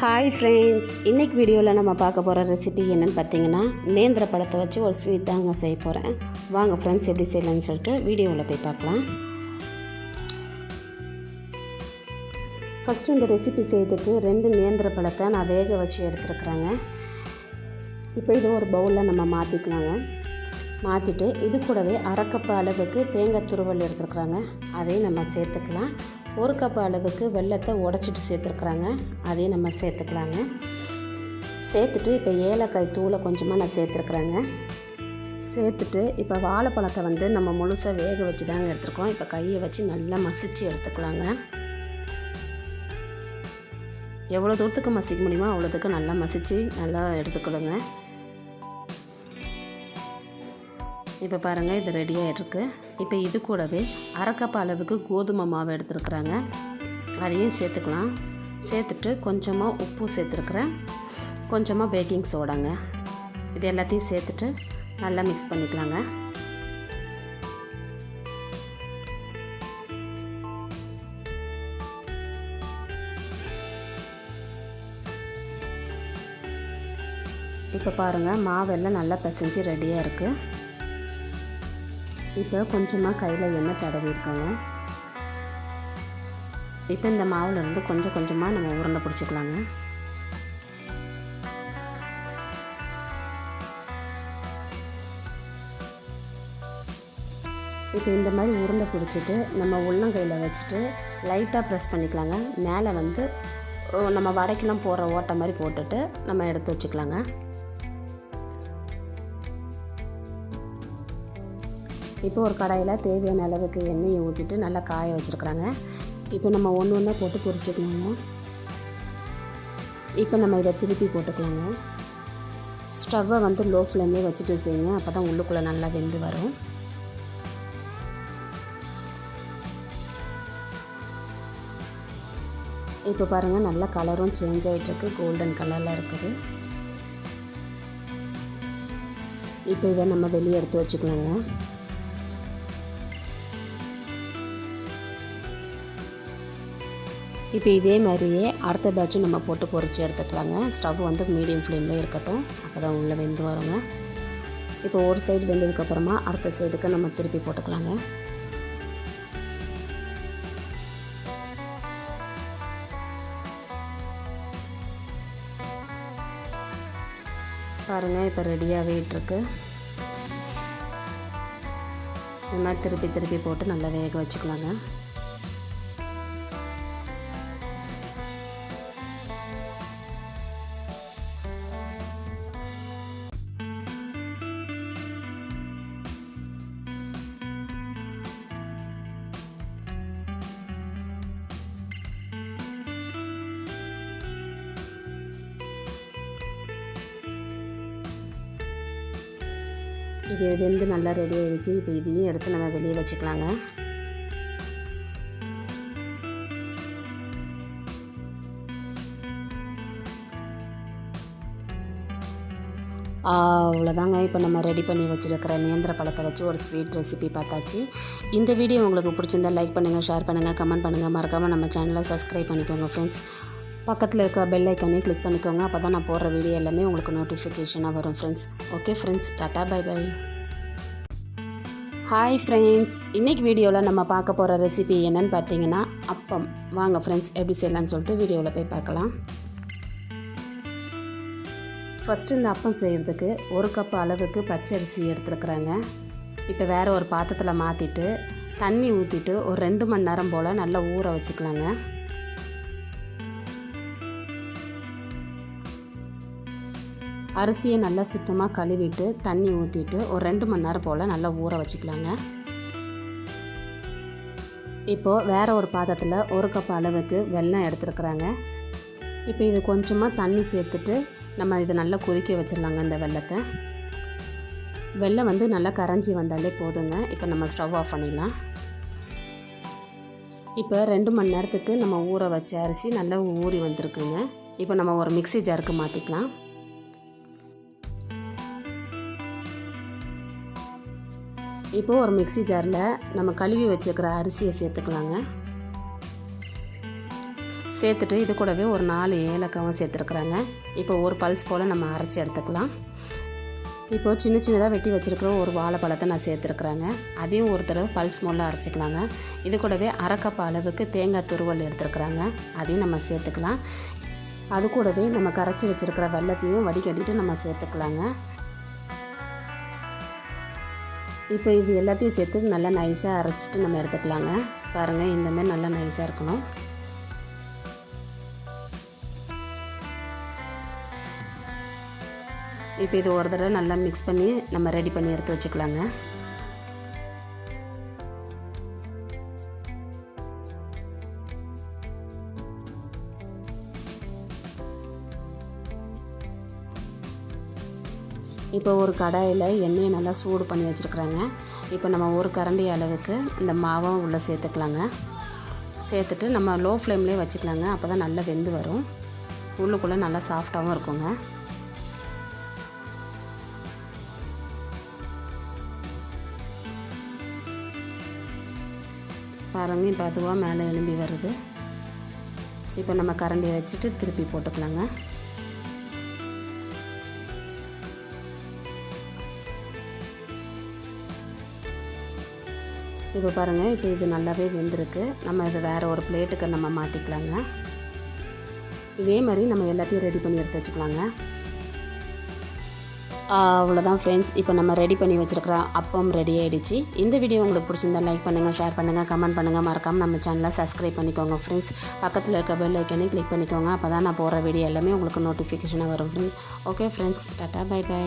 Hi friends, இன்றைக்கி வீடியோவில் நம்ம பார்க்க போகிற ரெசிபி என்னென்னு பார்த்தீங்கன்னா நேந்திர பழத்தை வச்சு ஒரு ஸ்வீட் தாங்க செய்ய போகிறேன். வாங்க ஃப்ரெண்ட்ஸ், எப்படி செய்யலாம்னு சொல்லிட்டு வீடியோவில் போய் பார்க்கலாம். ஃபஸ்ட்டு இந்த ரெசிபி செய்யறதுக்கு 2 நேந்திர பழத்தை நான் வேக வச்சு எடுத்துருக்குறேங்க. இப்போ இது ஒரு பவுலில் நம்ம மாற்றிக்கலாங்க. மாற்றிட்டு இது கூடவே 1/2 கப் அளவுக்கு தேங்காய் துருவல் எடுத்துருக்குறாங்க, அதையும் நம்ம சேர்த்துக்கலாம். 1 கப் அளவுக்கு வெல்லத்தை உடச்சிட்டு சேர்த்துருக்குறாங்க, அதையும் நம்ம சேர்த்துக்கலாங்க. சேர்த்துட்டு இப்போ ஏலக்காய் தூளை கொஞ்சமாக நான் சேர்த்துருக்குறேங்க. சேர்த்துட்டு இப்போ வாழைப்பழத்தை நம்ம முழுசாக வேக வச்சு தாங்க எடுத்துருக்கோம். இப்போ கையை வச்சு நல்லா மசிச்சு எடுத்துக்கலாங்க. எவ்வளோ தூரத்துக்கு மசிக்க முடியுமோ அவ்வளோத்துக்கு நல்லா மசித்து நல்லா எடுத்துக்கொள்ளுங்க. இப்போ பாருங்கள், இது ரெடியாக இருக்குது. இப்போ இது கூடவே 1/2 கப் அளவுக்கு கோதுமை மாவு எடுத்துருக்குறாங்க, அதையும் சேர்த்துக்கலாம். சேர்த்துட்டு கொஞ்சமாக உப்பு சேர்த்துருக்குறேன், கொஞ்சமாக பேக்கிங் சோடாங்க. இது எல்லாத்தையும் சேர்த்துட்டு நல்லா மிக்ஸ் பண்ணிக்கலாங்க. இப்போ பாருங்கள், மாவெல்லாம் நல்லா பிசைஞ்சு ரெடியாக இருக்குது. இப்போ கொஞ்சமாக கையில் எண்ணெய் தடவி இருக்காங்க. இப்போ இந்த மாவுலேருந்து கொஞ்சம் கொஞ்சமாக நம்ம உருண்டை பிடிச்சிக்கலாங்க. இப்போ இந்த மாதிரி உருண்டை பிடிச்சிட்டு நம்ம உள்ளங்கையில் வச்சுட்டு லைட்டாக ப்ரெஸ் பண்ணிக்கலாங்க. மேலே நம்ம வடைக்கெல்லாம் போடுற ஓட்டை மாதிரி போட்டுட்டு நம்ம எடுத்து வச்சுக்கலாங்க. இப்போ ஒரு கடாயில் தேவையான அளவுக்கு எண்ணெயை ஊற்றிட்டு நல்லா காய வச்சுருக்குறாங்க. இப்போ நம்ம ஒன்று ஒன்றா போட்டு பொரிச்சிக்கலாங்க. இப்போ நம்ம இதை திருப்பி போட்டுக்கலாங்க. ஸ்டவ்வை லோ ஃப்ளேம்லேயே வச்சுட்டு செய்யுங்க, அப்போ தான் உள்ளுக்குள்ளே நல்லா வெந்து வரும். இப்போ பாருங்கள், நல்லா கலரும் சேஞ்ச் ஆகிட்டுருக்கு, கோல்டன் கலரில் இருக்குது. இப்போ இதை நம்ம வெளியே எடுத்து வச்சுக்கலாங்க. இப்போ இதே மாதிரியே அடுத்த பேட்சும் நம்ம போட்டு பொரித்து எடுத்துக்கலாங்க. ஸ்டவ் மீடியம் ஃப்ளேமில் இருக்கட்டும், அப்போ தான் உள்ளே வெந்து வருங்க. இப்போ ஒரு சைடு வெந்ததுக்கப்புறமா அடுத்த சைடுக்கு நம்ம திருப்பி போட்டுக்கலாங்க. பாருங்கள், இப்போ ரெடியாகவே இருக்கு. இந்த மாதிரி திருப்பி திருப்பி போட்டு நல்லா வேக வச்சுக்கலாங்க. இப்போ இது நல்லா ரெடி ஆகிடுச்சு. இப்போ இதையும் எடுத்து நம்ம வெளியே வச்சுக்கலாங்க. அவ்வளோதாங்க, இப்போ நம்ம ரெடி பண்ணி வச்சுருக்கிற நேந்திர பழத்தை வச்சு ஒரு ஸ்வீட் ரெசிபி பார்த்தாச்சு. இந்த வீடியோ உங்களுக்கு பிடிச்சிருந்தா லைக் பண்ணுங்கள், ஷேர் பண்ணுங்கள், கமெண்ட் பண்ணுங்கள். மறக்காமல் நம்ம சேனலை சப்ஸ்கிரைப் பண்ணிக்கோங்க ஃப்ரெண்ட்ஸ். பக்கத்தில் இருக்கிற பெல் ஐக்கானே கிளிக் பண்ணிக்கோங்க, அப்போ தான் நான் போடுற வீடியோ எல்லாமே உங்களுக்கு நோட்டிஃபிகேஷனாக வரும் friends. Okay friends, tata bye bye. Hi friends, இன்றைக்கி வீடியோவில் நம்ம பார்க்க போகிற ரெசிபி என்னென்னு பார்த்தீங்கன்னா அப்பம். வாங்க ஃப்ரெண்ட்ஸ், எப்படி செய்யலான்னு சொல்லிட்டு வீடியோவில் போய் பார்க்கலாம். ஃபஸ்ட்டு இந்த அப்பம் செய்கிறதுக்கு 1 கப் அளவுக்கு பச்சரிசி எடுத்துருக்குறாங்க. இப்போ வேறு ஒரு பாத்திரத்தில் மாற்றிட்டு தண்ணி ஊற்றிட்டு ஒரு 2 மணி நேரம் போல் நல்லா ஊற வச்சுக்கலாங்க. அரிசியை நல்லா சுத்தமாக கழுவிட்டு தண்ணி ஊற்றிட்டு ஒரு 2 மணி நேரம் போல் நல்லா ஊற வச்சுக்கலாங்க. இப்போது வேறு ஒரு பாத்திரத்தில் 1 கப் அளவுக்கு வெல்லம் எடுத்துருக்குறாங்க. இப்போ இது கொஞ்சமாக தண்ணி சேர்த்துட்டு நம்ம இதை நல்லா கொதிக்க வச்சிடலாங்க. இந்த வெல்லத்தை வெல்லம் நல்லா கரைஞ்சி வந்தாலே போதுங்க. இப்போ நம்ம ஸ்டவ் ஆஃப் பண்ணிடலாம். இப்போ 2 மணி நேரத்துக்கு நம்ம ஊற வச்ச அரிசி நல்லா ஊறி வந்திருக்குங்க. இப்போ நம்ம ஒரு மிக்ஸி ஜாருக்கு மாற்றிக்கலாம். இப்போது ஒரு மிக்ஸி ஜாரில் நம்ம கழுவி வச்சுருக்கிற அரிசியை சேர்த்துக்கலாங்க. சேர்த்துட்டு இது கூடவே ஒரு 4 ஏலக்காவும் சேர்த்துருக்குறாங்க. இப்போ ஒரு பல்ஸ் போல் நம்ம அரைச்சி எடுத்துக்கலாம். இப்போது சின்ன சின்னதாக வெட்டி வச்சுருக்கிற ஒரு வாழைப்பழத்தை நான் சேர்த்துருக்குறேங்க. அதையும் ஒரு தடவை பல்ஸ் மோடில் அரைச்சிக்கலாங்க. இது கூடவே அரை கப் அளவுக்கு தேங்காய் துருவல் எடுத்துருக்குறாங்க. அதையும் நம்ம சேர்த்துக்கலாம். அது கூடவே நம்ம கரைச்சி வச்சுருக்கிற வெல்லத்தையும் வடிகட்டிட்டு நம்ம சேர்த்துக்கலாங்க. இப்போ இது எல்லாத்தையும் சேர்த்து நல்லா நைஸாக அரைச்சிட்டு நம்ம எடுத்துக்கலாங்க. பாருங்கள், இந்தமாதிரி நல்லா நைஸாக இருக்கணும். இப்போ இது ஒரு தடவை நல்லா மிக்ஸ் பண்ணி நம்ம ரெடி பண்ணி எடுத்து வச்சுக்கலாங்க. இப்போ ஒரு கடாயில் எண்ணெயை நல்லா சூடு பண்ணி வச்சுருக்குறாங்க. இப்போ நம்ம ஒரு கரண்டி அளவுக்கு இந்த மாவை உள்ளே சேர்த்துக்கலாங்க. சேர்த்துட்டு நம்ம லோ ஃப்ளேம்லேயே வச்சுக்கலாங்க. அப்போ தான் நல்லா வெந்து வரும். உள்ளுக்குள்ளே நல்லா சாஃப்டாகவும் இருக்குங்க. பாருங்கள், இப்போ அதுவாக மேலே எழும்பி வருது. இப்போ நம்ம கரண்டியை வச்சுட்டு திருப்பி போட்டுக்கலாங்க. இப்போ பாருங்கள், இப்போ இது நல்லாவே வெந்திருக்கு. நம்ம இதை வேறு ஒரு பிளேட்டுக்கு நம்ம மாற்றிக்கலாங்க. இதே மாதிரி நம்ம எல்லாத்தையும் ரெடி பண்ணி எடுத்து வச்சுக்கலாங்க. அவ்வளோதான் ஃப்ரெண்ட்ஸ், இப்போ நம்ம ரெடி பண்ணி வச்சுருக்கிற அப்பம் ரெடி ஆகிடுச்சு. இந்த வீடியோ உங்களுக்கு பிடிச்சிருந்தா லைக் பண்ணுங்கள், ஷேர் பண்ணுங்கள், கமெண்ட் பண்ணுங்கள். மறக்காமல் நம்ம சேனலை சப்ஸ்கிரைப் பண்ணிக்கோங்க ஃப்ரெண்ட்ஸ். பக்கத்தில் இருக்க பெல் ஐக்கனையும் கிளிக் பண்ணிக்கோங்க. அப்போ தான் நான் போகிற வீடியோ எல்லாமே உங்களுக்கு நோட்டிஃபிகேஷனாக வரும் friends. Okay friends, tata, bye by.